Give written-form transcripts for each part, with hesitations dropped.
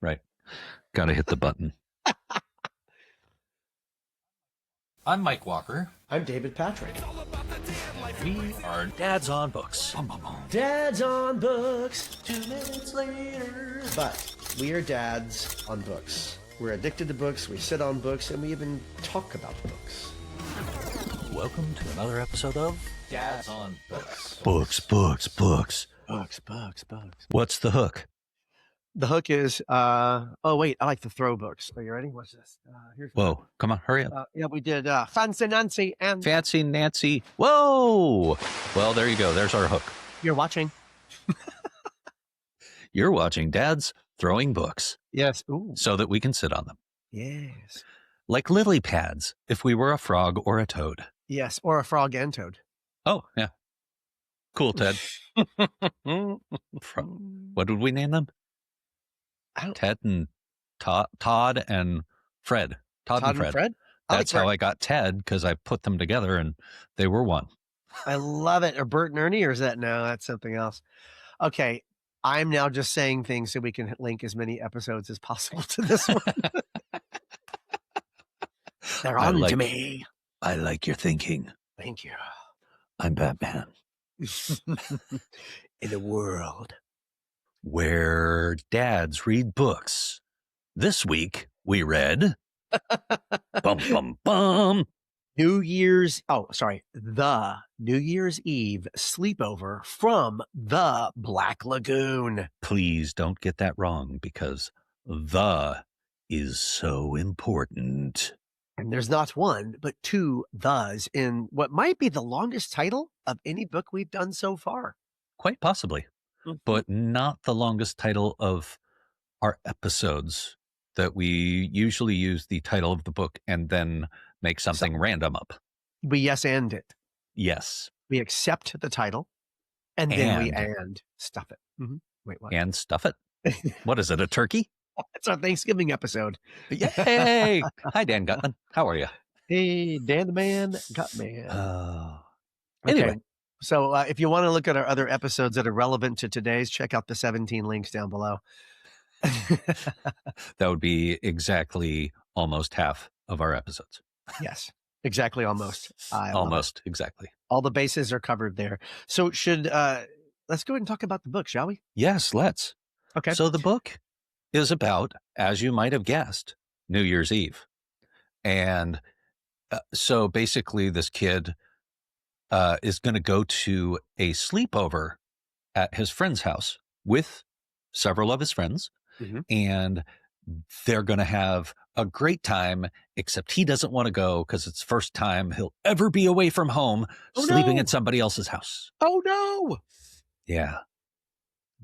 Right. Got to hit the button. I'm Mike Walker. I'm David Patrick. We are Dads on Books. Dads on Books, 2 minutes later. But we are dads on books. We're addicted to books, we sit on books, and we even talk about books. Welcome to another episode of Dads on Books. Books. Books. What's the hook? The hook is, oh wait, I like to throw books. Are you ready? What's this? Here's Whoa, come on, hurry up. yeah, we did Fancy Nancy and... Fancy Nancy. Whoa! Well, there you go. There's our hook. You're watching. You're watching Dads Throwing Books. Yes. Ooh. So that we can sit on them. Yes. Like lily pads, if we were a frog or a toad. Yes, or a frog and toad. Oh, yeah. Cool, Ted. What did we name them? Ted and Todd and Fred. Todd and Fred. That's how I got Ted, because I put them together and they were one. I love it. Or Bert and Ernie, or is that no? That's something else. Okay, I'm now just saying things so we can link as many episodes as possible to this one. They're on to me. I like your thinking. Thank you. I'm Batman. In a world where dads read books. This week we read the New Year's Eve Sleepover from the Black Lagoon. Please don't get that wrong, because the is so important. And there's not one, but two thes in what might be the longest title of any book we've done so far. Quite possibly. But not the longest title of our episodes, that we usually use the title of the book and then make something random up. We yes and it. Yes. We accept the title and then we stuff it. Mm-hmm. Wait, what? And stuff it? What is it, a turkey? It's our Thanksgiving episode. Yay! Hi, Dan Gutman. How are you? Hey, Dan the Man, Gutman. Anyway. Okay. So if you want to look at our other episodes that are relevant to today's, check out the 17 links down below. That would be exactly almost half of our episodes. Yes, exactly. Almost. Almost, exactly. All the bases are covered there. So let's go ahead and talk about the book, shall we? Yes, let's. Okay. So the book is about, as you might have guessed, New Year's Eve. And so basically this kid is going to go to a sleepover at his friend's house with several of his friends. Mm-hmm. And they're going to have a great time, except he doesn't want to go because it's the first time he'll ever be away from home, sleeping at somebody else's house. Oh, no. Yeah.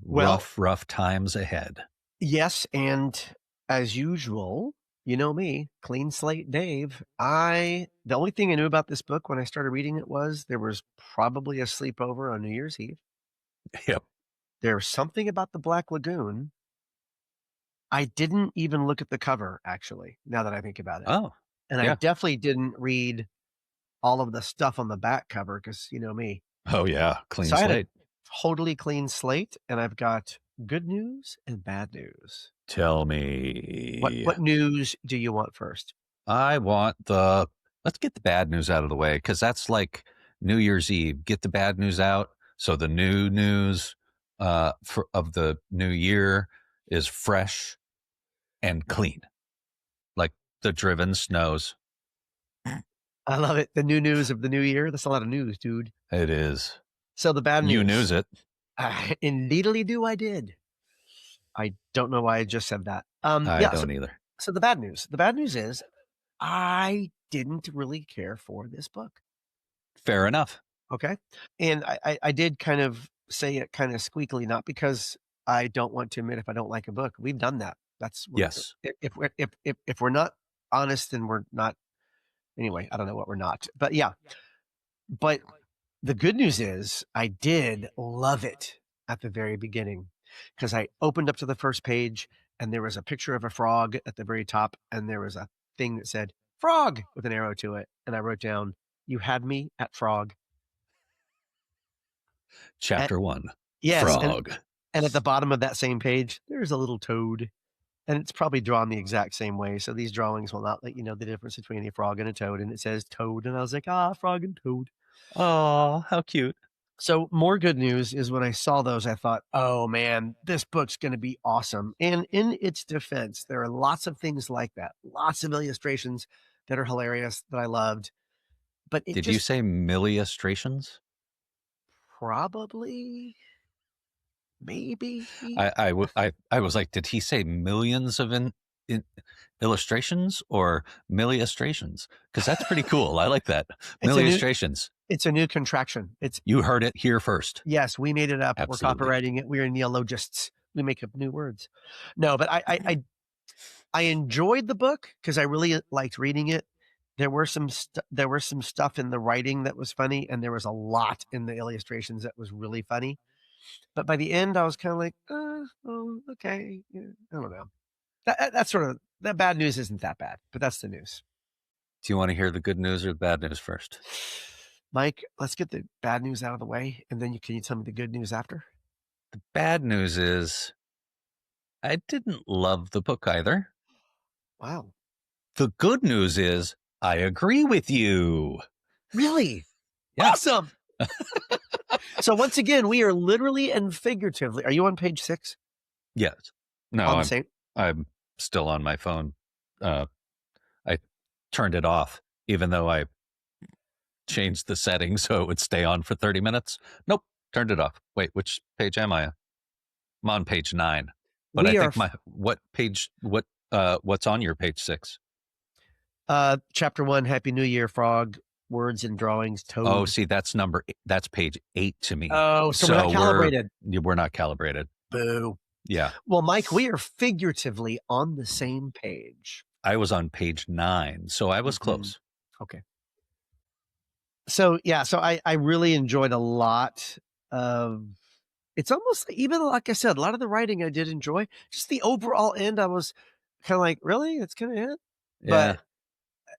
Well, rough times ahead. Yes. And as usual, you know me, clean slate Dave. The only thing I knew about this book when I started reading it was there was probably a sleepover on New Year's Eve. Yep. There's something about the Black Lagoon. I didn't even look at the cover, actually, now that I think about it. Oh. And I definitely didn't read all of the stuff on the back cover, because you know me. Oh, yeah. Clean slate. I had a totally clean slate, and I've got good news and bad news. Tell me. What news do you want first? I want let's get the bad news out of the way, because that's like New Year's Eve. Get the bad news out. So the new news of the new year is fresh and clean, like the driven snows. I love it. The new news of the new year. That's a lot of news, dude. It is. So the bad news. You news it. Indeedly do. I did. I don't know why I just said that. I don't either. So the bad news. The bad news is I didn't really care for this book. Fair enough. Okay. And I did kind of say it kind of squeakily, not because I don't want to admit if I don't like a book. We've done that. Yes. If we're not honest, then we're not. Anyway, I don't know what we're not. But yeah. But the good news is I did love it at the very beginning, because I opened up to the first page and there was a picture of a frog at the very top, and there was a thing that said frog with an arrow to it. And I wrote down, "You had me at frog." Chapter 1. Yes. Frog. And at the bottom of that same page, there's a little toad. and it's probably drawn the exact same way. So these drawings will not let you know the difference between a frog and a toad. And it says toad, and I was like, ah, frog and toad. Oh, how cute. So more good news is when I saw those, I thought, oh man, this book's going to be awesome. And in its defense, there are lots of things like that, lots of illustrations that are hilarious that I loved. But it Did you just say Millustrations? probably, maybe. I was like, did he say millions of in illustrations or Millustrations? Because that's pretty cool. I like that. It's a new Millustrations. it's a new contraction. It's You heard it here first. yes, we made it up. We're Absolutely. copywriting it. We are neologists. We make up new words. No, but I enjoyed the book because I really liked reading it. There were some stuff in the writing that was funny, and there was a lot in the illustrations that was really funny. But by the end, I was kind of like, oh, okay, yeah, I don't know. That's sort of that bad news isn't that bad, but that's the news. Do you want to hear the good news or the bad news first? Mike, let's get the bad news out of the way, and then can you tell me the good news after? The bad news is I didn't love the book either. Wow, The good news is I agree with you. really Yeah. awesome! So once again, we are literally and figuratively. Are you on page 6? Yes. No, On the same. I'm still on my phone. I turned it off, even though I changed the settings so it would stay on for 30 minutes. Nope, turned it off. Wait, which page am I on? I'm on page 9. But I We are think what's on your page 6? chapter 1. Happy New Year, frog. Words and drawings. Toad. Oh, see, that's page 8 to me. Oh, so we're not calibrated. We're not calibrated. Boo. Yeah. Well, Mike, we are figuratively on the same page. I was on page 9, so I was close. Okay. So yeah, so I really enjoyed a lot of. It's almost even like I said, a lot of the writing I did enjoy. Just the overall end, I was kind of like, really, it's kind of it. Yeah.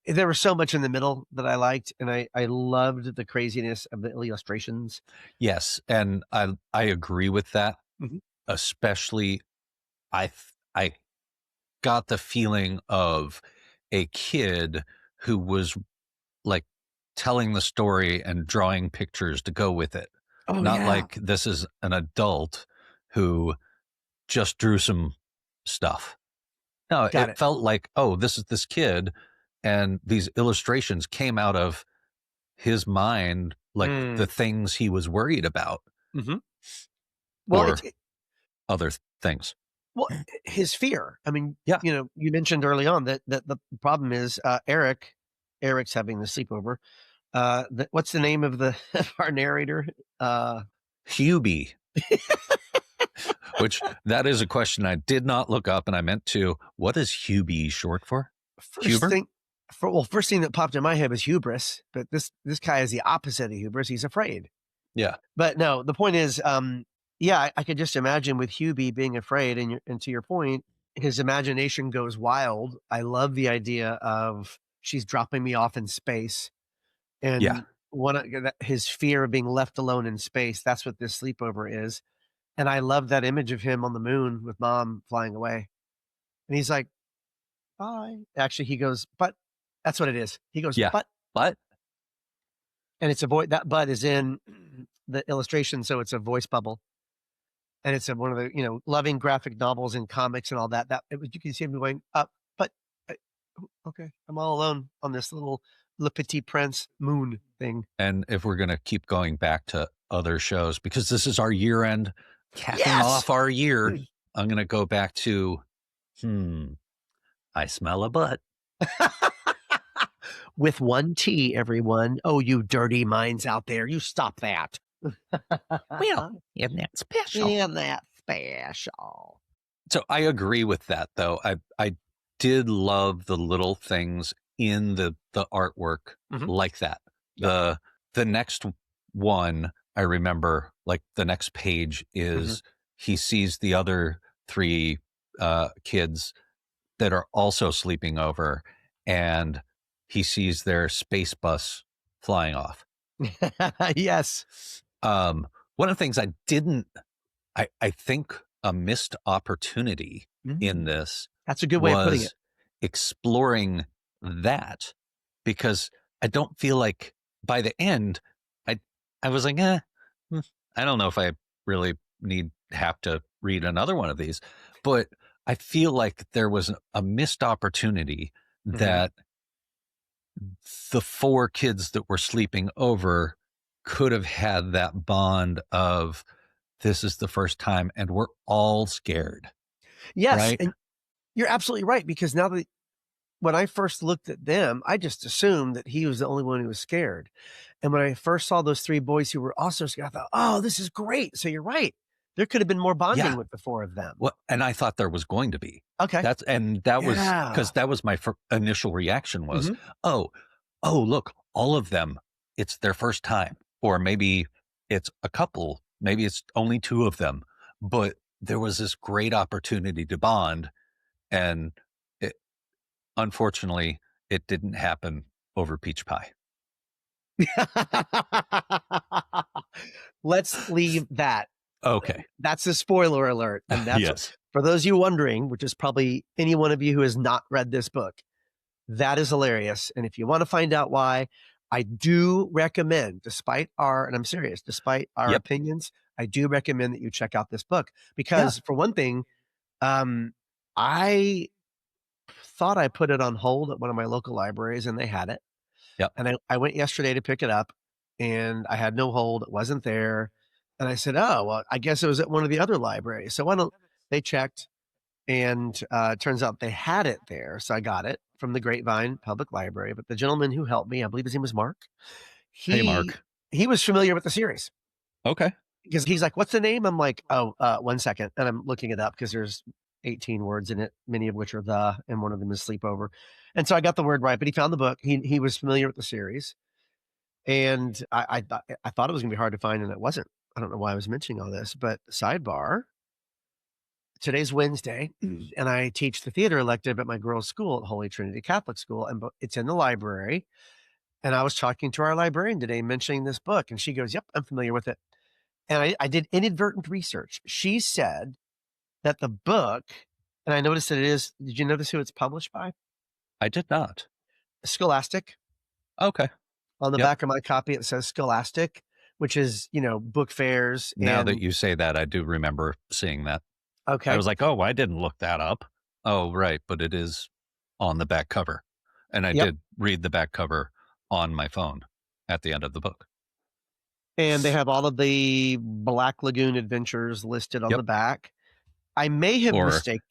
But there was so much in the middle that I liked, and I loved the craziness of the illustrations. Yes, and I agree with that. Mhm. Especially, I got the feeling of a kid who was like telling the story and drawing pictures to go with it. Oh Not yeah, like this is an adult who just drew some stuff. No, got it it. felt like, oh, this is this kid, and these illustrations came out of his mind, like the things he was worried about Mm-hmm. Well, or other things. well, his fear. I mean, Yeah. you mentioned early on that the problem is Eric's having the sleepover. What's the name of of our narrator? Hubie. Which that is a question I did not look up, and I meant to. What is Hubie short for? Huber? First thing that popped in my head was hubris, but this guy is the opposite of hubris. He's afraid. Yeah. But no, the point is, yeah, I could just imagine with Hubie being afraid, and to your point, his imagination goes wild. I love the idea of she's dropping me off in space, Yeah. and his fear of being left alone in space. That's what this sleepover is. And I love that image of him on the moon with mom flying away. And he's like, bye. Actually, he goes, but that's what it is. He goes, Yeah. But and it's a voice. That but is in the illustration. So it's a voice bubble. And it's one of the, loving graphic novels and comics and all that. You can see him going up, but okay, I'm all alone on this little Le Petit Prince moon thing. And if we're going to keep going back to other shows, because this is our year end, capping off our year, I'm going to go back to, I smell a butt. With one T, everyone. Oh, you dirty minds out there. You stop that. Well, isn't that special? Isn't that special? So I agree with that, though. I did love the little things in the artwork like that. The next one, I remember, like the next page is he sees the other 3 kids that are also sleeping over, and he sees their space bus flying off. Yes. One of the things I think a missed opportunity in Mm. this That's a good way of putting it. was exploring that, because I don't feel like by the end, I I was like, hmm, I don't know if I really have to read another one of these, but I feel like there was a missed opportunity Mhm. that the four kids that were sleeping over could have had that bond of, this is the first time and we're all scared, Yes, right? and you're absolutely right, because now that when I first looked at them, I just assumed that he was the only one who was scared, and when I first saw those 3 boys who were also scared, I thought, "Oh, this is great." So you're right. There could have been more Yeah. bonding with the 4 of them. Well, and I thought there was going to be. Okay. That was Yeah. because that was my initial reaction was, Mhm. oh, oh, look, all of them, it's their first time. Or maybe it's a couple, maybe it's only two of them. But there was this great opportunity to bond. And it, unfortunately, it didn't happen over peach pie. Let's leave that. Okay. That's a spoiler alert, and that's Yes. for those of you wondering, which is probably any one of you who has not read this book. That is hilarious, and if you wanna find out why, I do recommend, despite our and I'm serious, despite our Yep. opinions, I do recommend that you check out this book Yeah. because, for one thing, um, I thought I put it on hold at one of my local libraries, and they had it, Yep. and I went yesterday to pick it up, and I had no hold, it wasn't there, and I said, "Oh, well, I guess it was at one of the other libraries." So why don't they checked, and, it turns out they had it there, so I got it from the Grapevine Public Library, but the gentleman who helped me, I believe his name was Mark, Hey, he Mark. he was familiar with the series Okay. because he's like, "What's the name?" I'm like, "Oh, 1 second," and I'm looking it up because there's 18 words in it, many of which are "the," and one of them is sleepover, and so I got the word right, but he found the book. He was familiar with the series, and I thought it was gonna be hard to find, and it wasn't. I don't know why I was mentioning all this, but sidebar, today's Wednesday, and I teach the theater elective at my girls' school at Holy Trinity Catholic School, and it's in the library. And I was talking to our librarian today, mentioning this book, and she goes, "Yep, I'm familiar with it." And I did inadvertent research. She said that the book, and I noticed that it is. Did you notice who it's published by? I did not. Scholastic. Okay. On the Yep. back of my copy, it says Scholastic, which is book fairs Now that and you say that, I do remember seeing that. I okay, was like, "Oh, I didn't look that up." Oh, right, but it is on the back cover, and I yep. did read the back cover on my phone at the end of the book. And they have all of the Black Lagoon adventures listed on Yep, the back. I may have or mistake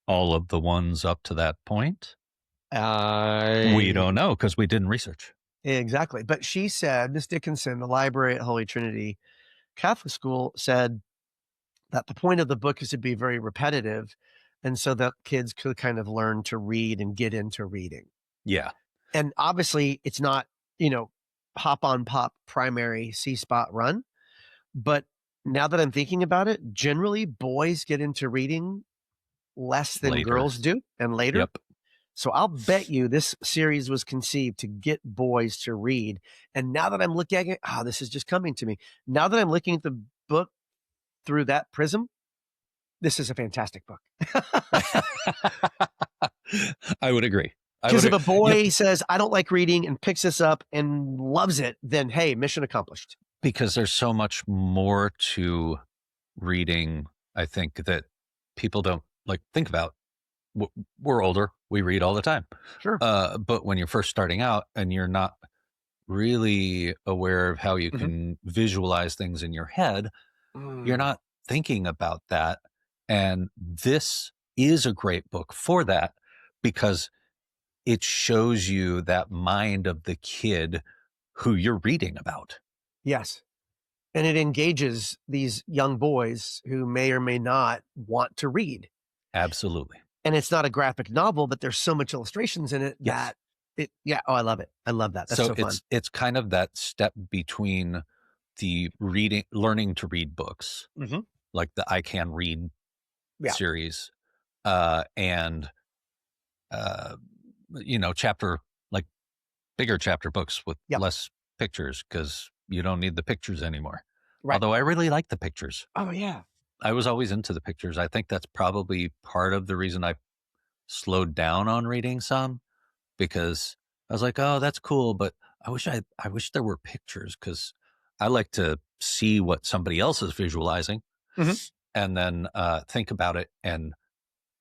all of the ones up to that point. We I don't know because we didn't research. exactly, but she said, Miss Dickinson, the library at Holy Trinity Catholic School, said that the point of the book is to be very repetitive, and so that kids could kind of learn to read and get into reading. Yeah, And obviously, it's not, you know, hop on pop primary C spot run, but now that I'm thinking about it, generally boys get into reading less than later. girls do and later. Yep. So I'll bet you this series was conceived to get boys to read. And now that I'm looking at it, this is just coming to me. Now that I'm looking at the book through that prism, this is a fantastic book. I would agree. I Because would if a Yep, boy says, I don't like reading and picks this up and loves it, then hey, mission accomplished. because there's so much more to reading, I think, that people don't, like, think about. We're older, we read all the time. Sure. But when you're first starting out and you're not really aware of how you Mhm. can visualize things in your head, you're Mm. not thinking about that. And this is a great book for that, because it shows you that mind of the kid who you're reading about. Yes. And it engages these young boys who may or may not want to read. Absolutely. And it's not a graphic novel, but there's so much illustrations in it Yes. that I love it. I love that. That's So so fun. it's kind of that step between the learning to read books, Mhm. like the I Can Read Yeah. series, and uh, chapter, like, bigger chapter books with Yep. less pictures because you don't need the pictures anymore. Right. Although I really like the pictures. Oh, yeah. I was always into the pictures. I think that's probably part of the reason I slowed down on reading some, because I was like, "Oh, that's cool, but I wish there were pictures, because I like to see what somebody else is visualizing Mhm. and then think about it and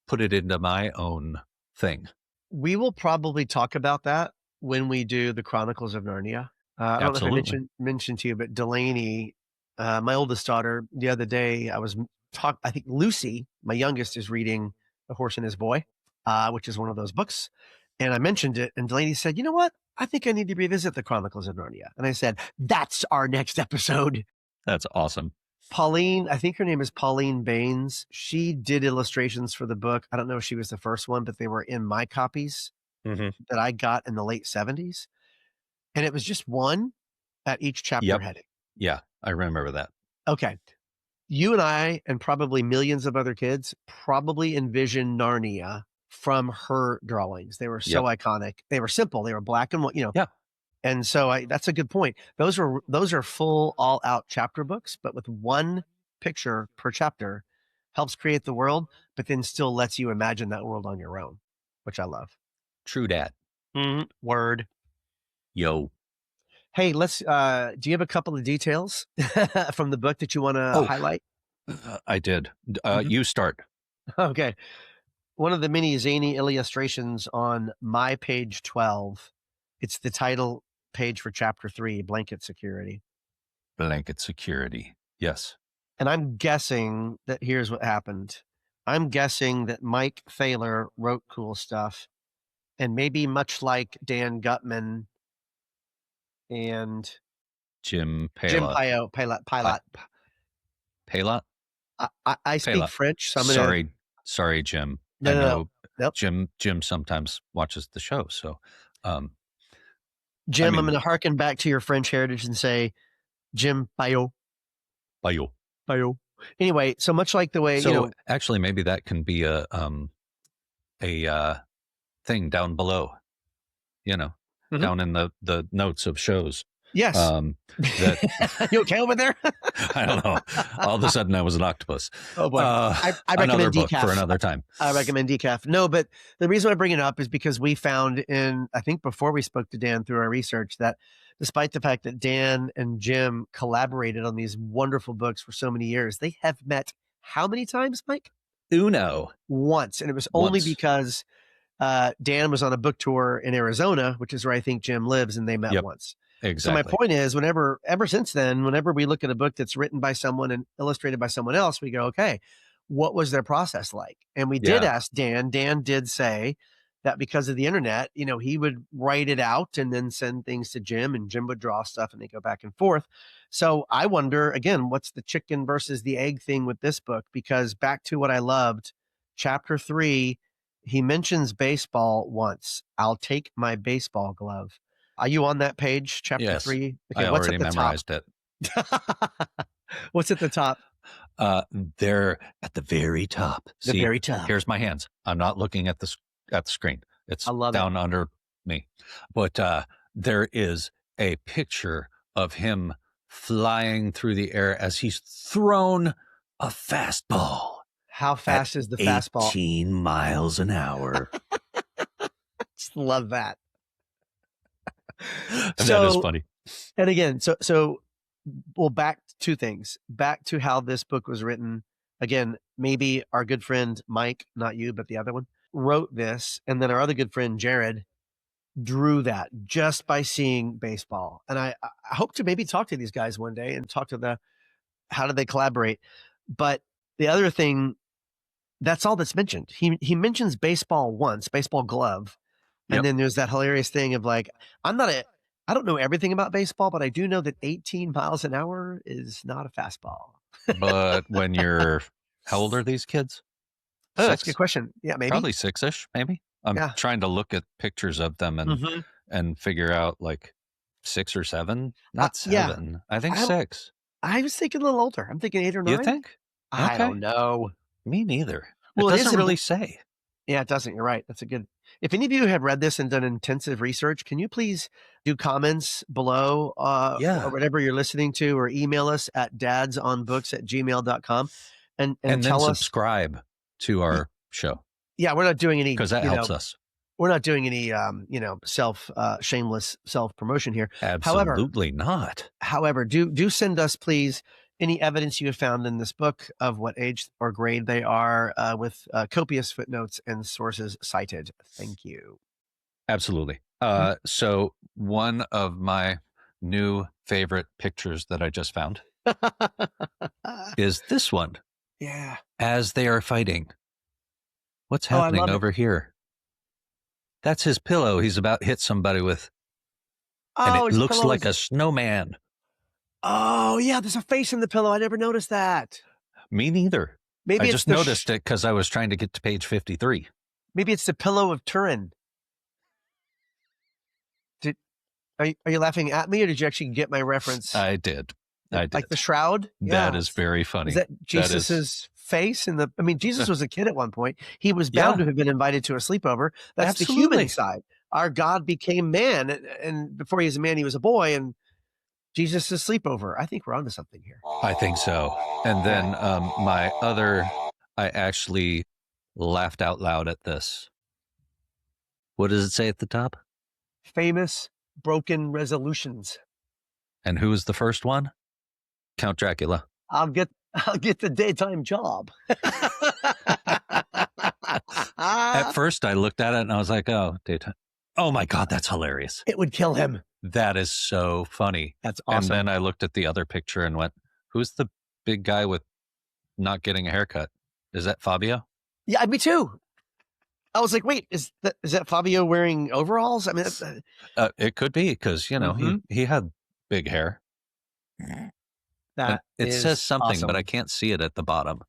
put it into my own thing." We will probably talk about that when we do the Chronicles of Narnia. I don't know if I Absolutely. mentioned to you, but Delaney, my oldest daughter, the other day, I think Lucy, my youngest, is reading The Horse and His Boy, which is one of those books. And I mentioned it, and Delaney said, "You know what? I think I need to revisit the Chronicles of Narnia." And I said, "That's our next episode." That's awesome. Pauline, I think her name is Pauline Baines. She did illustrations for the book. I don't know if she was the first one, but they were in my copies Hmm. that I got in the late 70s. And it was just one at each chapter Yep. heading. Yeah, I remember that. Okay. You and I, and probably millions of other kids, probably envision Narnia from her drawings. They were so Yep. iconic. They were simple. They were black and white, Yeah. and so that's a good point. Those are full all out chapter books, but with one picture per chapter helps create the world, but then still lets you imagine that world on your own, which I love. True dat. Word. Yo. Hey, do you have a couple of details from the book that you want to Oh, highlight? I did. Mhm. You start. Okay. One of the many zany illustrations on my page 12, it's the title page for chapter 3, Blanket Security. Blanket security. Yes. And I'm guessing that here's what happened. I'm guessing that Mike Thaler wrote cool stuff, and maybe much like Dan Gutman and Jim Jim Pala. Pilot. Pala? I speak Pala. French, so I'm gonna Sorry, Jim. no, I no, no. know Nope. Jim sometimes watches the show, so um I Jim, I'm mean, gonna harken back to your French heritage and say Jim Payot. Bayo. Payot. Anyway, so much like the way, So actually, maybe that can be a thing down below, you know, Mhm. down in the notes of shows. Yes. That You okay over there? I don't know. All of a sudden, I was an octopus. Oh boy. I Another recommend book for decaf. another time. I recommend decaf. No, but the reason I bring it up is because we found I think before we spoke to Dan through our research, that despite the fact that Dan and Jim collaborated on these wonderful books for so many years, they have met how many times, Mike? Uno Once. And it was only once. because Dan was on a book tour in Arizona, which is where I think Jim lives, and they met Yep, once. So my exactly. point is, ever since then, whenever we look at a book that's written by someone and illustrated by someone else, we go, okay, what was their process like? And we did Yeah, ask Dan. Dan did say that because of the internet, he would write it out and then send things to Jim, and Jim would draw stuff, and they go back and forth. So I wonder again, what's the chicken versus the egg thing with this book? Because back to what I loved, chapter 3, he mentions baseball once. I'll take my baseball glove. Are you on that page, chapter yes. 3? Okay, I what's already at the top? memorized it. What's at the top? They're at the very top. The See, very top. here's my hands. I'm not looking at the screen. It's I love it. down under me. But there is a picture of him flying through the air as he's thrown a fastball How at fast is the fastball? 18 miles an hour. Just love that. That is So, funny. and again, well, back to two things. Back to how this book was written. Again, maybe our good friend Mike, not you, but the other one, wrote this, and then our other good friend Jared drew that just by seeing baseball. And I hope to maybe talk to these guys one day and talk to how do they collaborate. But the other thing, that's all that's mentioned. He mentions baseball once, baseball glove, and Yep. then there's that hilarious thing of like, I don't know everything about baseball, but I do know that 18 miles an hour is not a fastball. But when you're, how old are these kids? Oh, that's a good 6? question. Yeah, maybe. Probably 6-ish, maybe. I'm Yeah. trying to look at pictures of them Mhm. and figure out like 6 or 7. Not Yeah. 7. I think I don't 6. I was thinking a little older. I'm thinking 8 or You 9. think? I Okay. don't know. Me neither. It Well, it is doesn't in really say. Yeah, it doesn't. You're right. That's a good. If any of you have read this and done intensive research, can you please do comments below or Yeah. whatever you're listening to, or email us at dadsonbooks@gmail.com and then tell us. subscribe to our show Yeah, we're not doing any, because that helps us. we're not doing any, shameless self promotion here. Absolutely not. However, do send us, please, any evidence you have found in this book of what age or grade they are, with copious footnotes and sources cited. Thank you. Absolutely. Mhm. So one of my new favorite pictures that I just found is this one. Yeah. As they are fighting. What's Oh, I happening love it. over here? That's his pillow he's about to hit somebody with. And Oh, it his looks pillow like is. a snowman. Oh, yeah. There's a face in the pillow. I never noticed that. Me neither. I Maybe it's just noticed it because I was trying to get to page 53. maybe it's the pillow of Turin. Are you laughing at me, or did you actually get my reference? I did. Like the shroud? That Yeah. is very funny. Is that Jesus's face in the? I mean, Jesus was a kid at one point. He was bound Yeah. to have been invited to a sleepover. That's the Absolutely. human side. Our God became man, and before he was a man, he was a boy, and Jesus is sleepover. I think we're onto something here. I think so. And then I actually laughed out loud at this. What does it say at the top? Famous broken resolutions. And who was the first one? Count Dracula. I'll get the daytime job. At first, I looked at it and I was like, oh, daytime. Oh my God, that's hilarious. It would kill him. That is so funny. That's awesome. And then I looked at the other picture and went, who's the big guy with not getting a haircut? Is that Fabio? Yeah, me too. I was like, wait, is that Fabio wearing overalls? I mean, it could be because, he had big hair. It says something, awesome. but I can't see it at the bottom.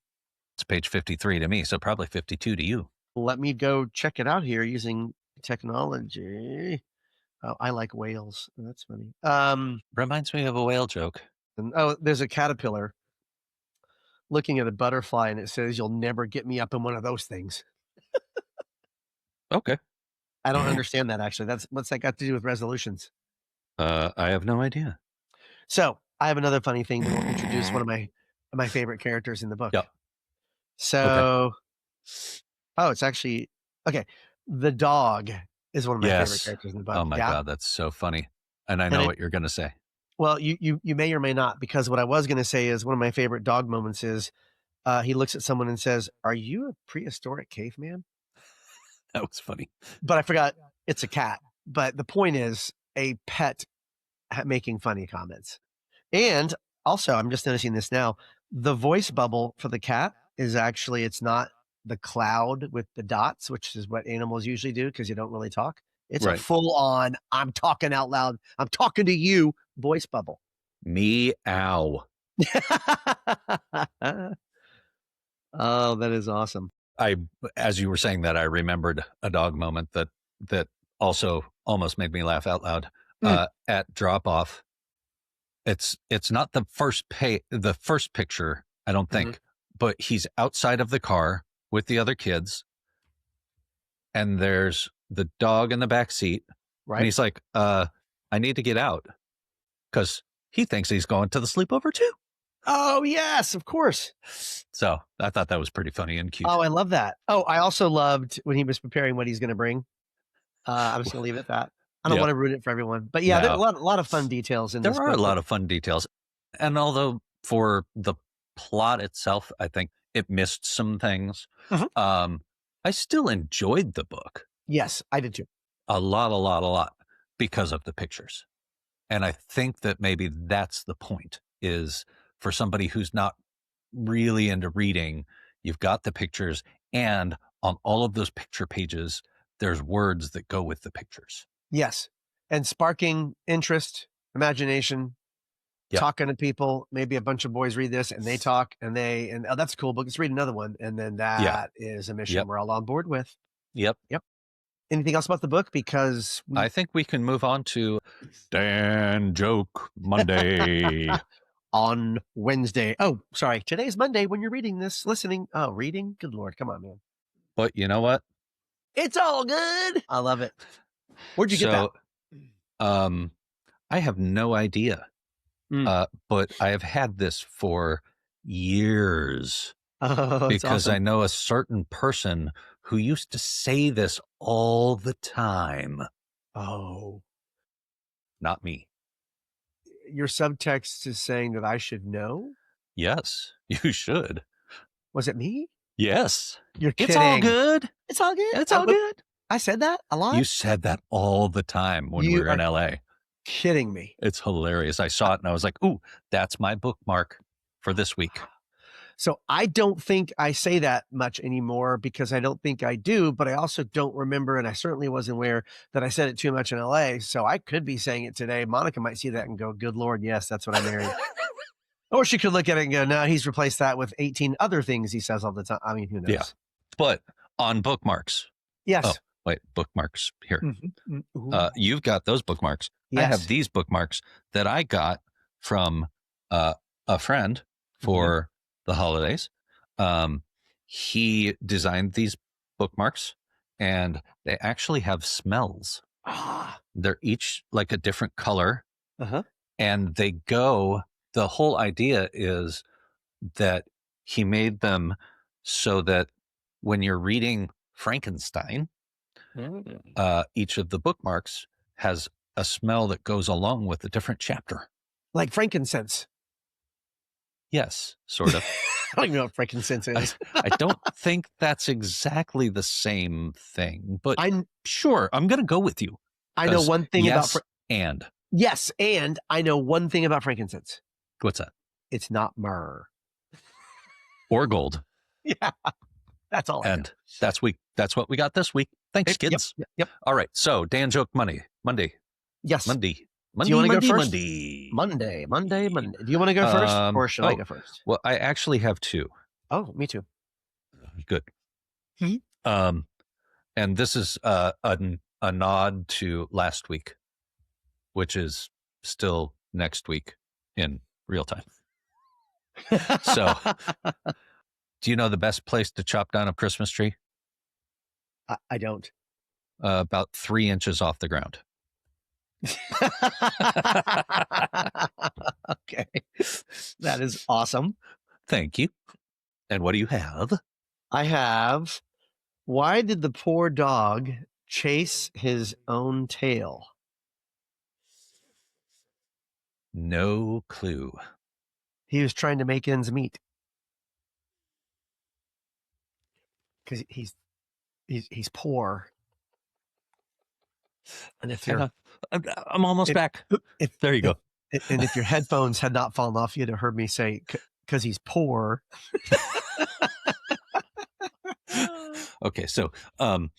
It's page 53 to me, so probably 52 to you. Let me go check it out here using technology. Oh, I like whales. That's funny. Reminds me of a whale joke. There's a caterpillar looking at a butterfly, and it says, "You'll never get me up in one of those things." Okay. I don't understand that, actually. What's that got to do with resolutions? I have no idea. So I have another funny thing to introduce one of my favorite characters in the book. Yeah. So, it's actually okay. The dog is one of my favorite characters in the book. Oh my God, that's so funny. And I know what you're going to say. Well, you may or may not, because what I was going to say is one of my favorite dog moments is he looks at someone and says, "Are you a prehistoric caveman?" That was funny. But I forgot it's a cat. But the point is a pet making funny comments. And also, I'm just noticing this now, the voice bubble for the cat is actually, it's not the cloud with the dots, which is what animals usually do because you don't really talk. It's a full on, I'm talking out loud, I'm talking to you voice bubble. Meow. Oh, that is awesome. As you were saying that, I remembered a dog moment that also almost made me laugh out loud. At drop off, it's not the first picture, I don't think, but he's outside of the car with the other kids, and there's the dog in the back seat, and he's like, "I need to get out," because he thinks he's going to the sleepover too. Oh, yes, of course. So I thought that was pretty funny and cute. Oh, I love that. Oh, I also loved when he was preparing what he's going to bring. I'm just going to leave it at that. I don't want to ruin it for everyone. But yeah, there are a lot of fun details in this book. There are a lot of fun details. And although for the plot itself, I think it missed some things, I still enjoyed the book. Yes, I did too. A lot, because of the pictures. And I think that maybe that's the point, is for somebody who's not really into reading, you've got the pictures, and on all of those picture pages, there's words that go with the pictures. Yes. And sparking interest, imagination, talking to people. Maybe a bunch of boys read this and they talk and oh, that's a cool book. Let's read another one. And then that is a mission we're all on board with. Yep. Anything else about the book? Because I think we can move on to Dan Joke Monday. On Wednesday. Oh, sorry. Today's Monday when you're reading this, listening. Oh, reading? Good Lord. Come on, man. But you know what? It's all good. I love it. Where'd you get that? I have no idea. But I have had this for years. Oh, it's because awesome. I know a certain person who used to say this all the time. Oh, Not me. your subtext is saying that I should know? Yes, you should. Was it me? Yes. You're It's all kidding. good. It's all good. It's all good. I said that a lot? You said that all the time when we You were in are LA. kidding me. It's hilarious. I saw it and I was like, ooh, that's my bookmark for this week. So I don't think I say that much anymore because I don't think I do, but I also don't remember, and I certainly wasn't aware that I said it too much in LA. So I could be saying it today. Monica might see that and go, good Lord, yes, that's what I married. Or she could look at it and go, no, he's replaced that with 18 other things he says all the time. I mean, who knows? Yeah. But on bookmarks. Yes. Oh, wait, bookmarks here. Mm-hmm. You've got those bookmarks. Yes. I have these bookmarks that I got from a friend for the holidays. He designed these bookmarks and they actually have smells. They're each like a different color. And they go, the whole idea is that he made them so that when you're reading Frankenstein, each of the bookmarks has a smell that goes along with a different chapter. Like frankincense. Yes, sort of. I don't even know what frankincense is. I don't think that's exactly the same thing, but I'm sure, I'm going to go with you. I know one thing yes, about and yes, and I know one thing about frankincense. What's that? It's not myrrh or gold. Yeah, that's all. And that's what we got this week. Thanks, kids. Yep. All right. So Dan joke Monday. Yes. Monday. Do you want to go first? Monday. Do you want to go first, or should I go first? Well, I actually have two. Oh, me too. Good. And this is a nod to last week, which is still next week in real time. So, do you know the best place to chop down a Christmas tree? I don't. About 3 inches off the ground. Okay. That is awesome. Thank you. And what do you have? I have, why did the poor dog chase his own tail? No clue. He was trying to make ends meet. Because he's poor. And if you're, I'm almost back. There you go. And if your headphones had not fallen off, you'd have heard me say, because he's poor. Okay, so I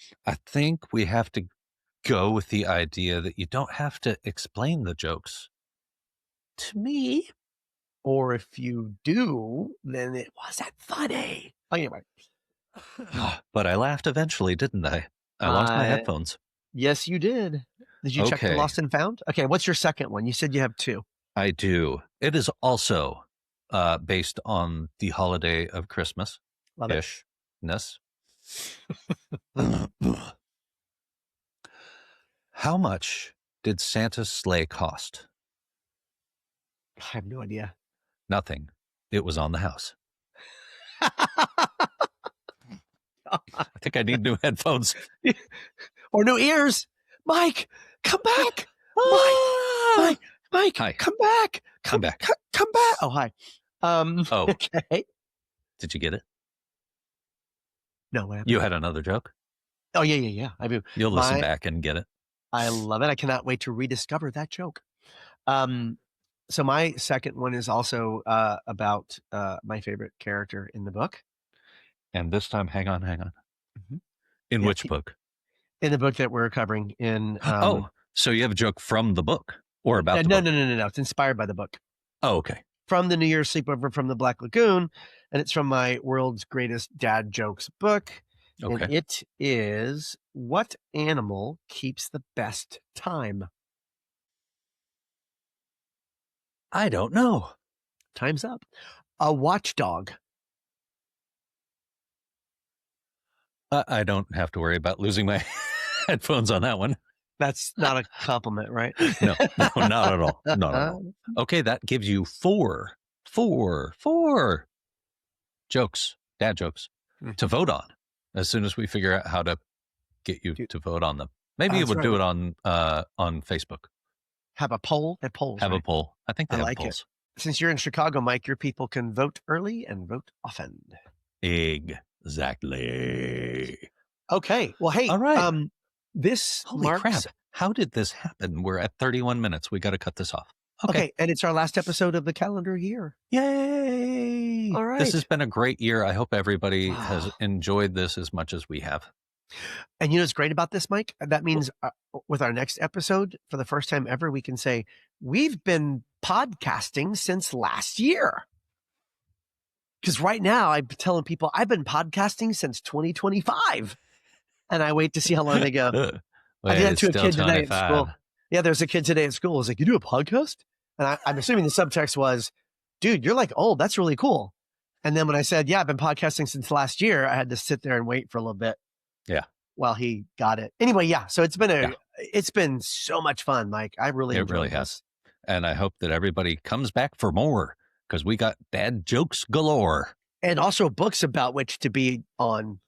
think we have to go with the idea that you don't have to explain the jokes to me. Or if you do, then it wasn't funny. Anyway. But I laughed eventually, didn't I? I lost my headphones. Yes, you did. Did you check the lost and found? Okay, what's your second one? You said you have two. I do. It is also based on the holiday of Christmas. Ish-ness. How much did Santa's sleigh cost? I have no idea. Nothing. It was on the house. I think I need new headphones. Or new ears. Mike, come back. Mike, hi. Come back. Come back. Come back. Oh, hi. Okay. Did you get it? No, what happened? You had another joke? Oh, yeah. I do. You'll listen back and get it. I love it. I cannot wait to rediscover that joke. So my second one is also about my favorite character in the book. And this time, hang on. In which book? In the book that we're covering in. So you have a joke from the book or about the book? No. It's inspired by the book. Oh, okay. From the New Year's Sleepover from the Black Lagoon. And it's from my World's Greatest Dad Jokes book. Okay. And it is, what animal keeps the best time? I don't know. Time's up. A watchdog. I don't have to worry about losing my headphones on that one. That's not a compliment, right? No, not at all. Not at all. Okay, that gives you four jokes dad jokes to vote on as soon as we figure out how to get you to vote on them. Maybe you would do it on Facebook. Have a poll. Have polls. Have a poll. I think they have like polls. Since you're in Chicago, Mike, your people can vote early and vote often. Exactly. Okay. Well, hey, all right. This Holy crap. How did this happen? We're at 31 minutes. We got to cut this off. Okay. And it's our last episode of the calendar year. Yay. All right. This has been a great year. I hope everybody has enjoyed this as much as we have. And you know what's great about this, Mike? That means with our next episode, for the first time ever, we can say we've been podcasting since last year. Because right now I'm telling people I've been podcasting since 2025. And I wait to see how long they go. I did that to a kid today at school. Yeah, there's a kid today at school. He's like, you do a podcast? And I'm assuming the subtext was, dude, you're like old. That's really cool. And then when I said, yeah, I've been podcasting since last year, I had to sit there and wait for a little bit. Yeah. While he got it. Anyway, yeah. So it's been so much fun, Mike. I really enjoyed it. It really has. And I hope that everybody comes back for more because we got dad jokes galore. And also books about which to be on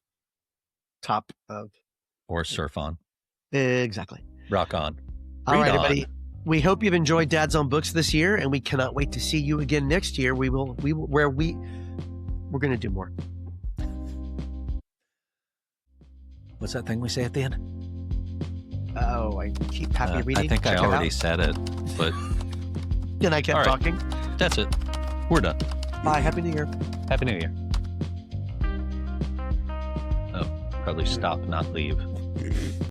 top of. Or surf on. Exactly. Rock on. All right, everybody. We hope you've enjoyed Dad's Own Books this year, and we cannot wait to see you again next year. We're going to do more. What's that thing we say at the end? Oh, I keep happy reading. I think I already said it, but. Then I kept talking. That's it. We're done. Bye. Happy New Year. Happy New Year. Oh, probably stop, not leave.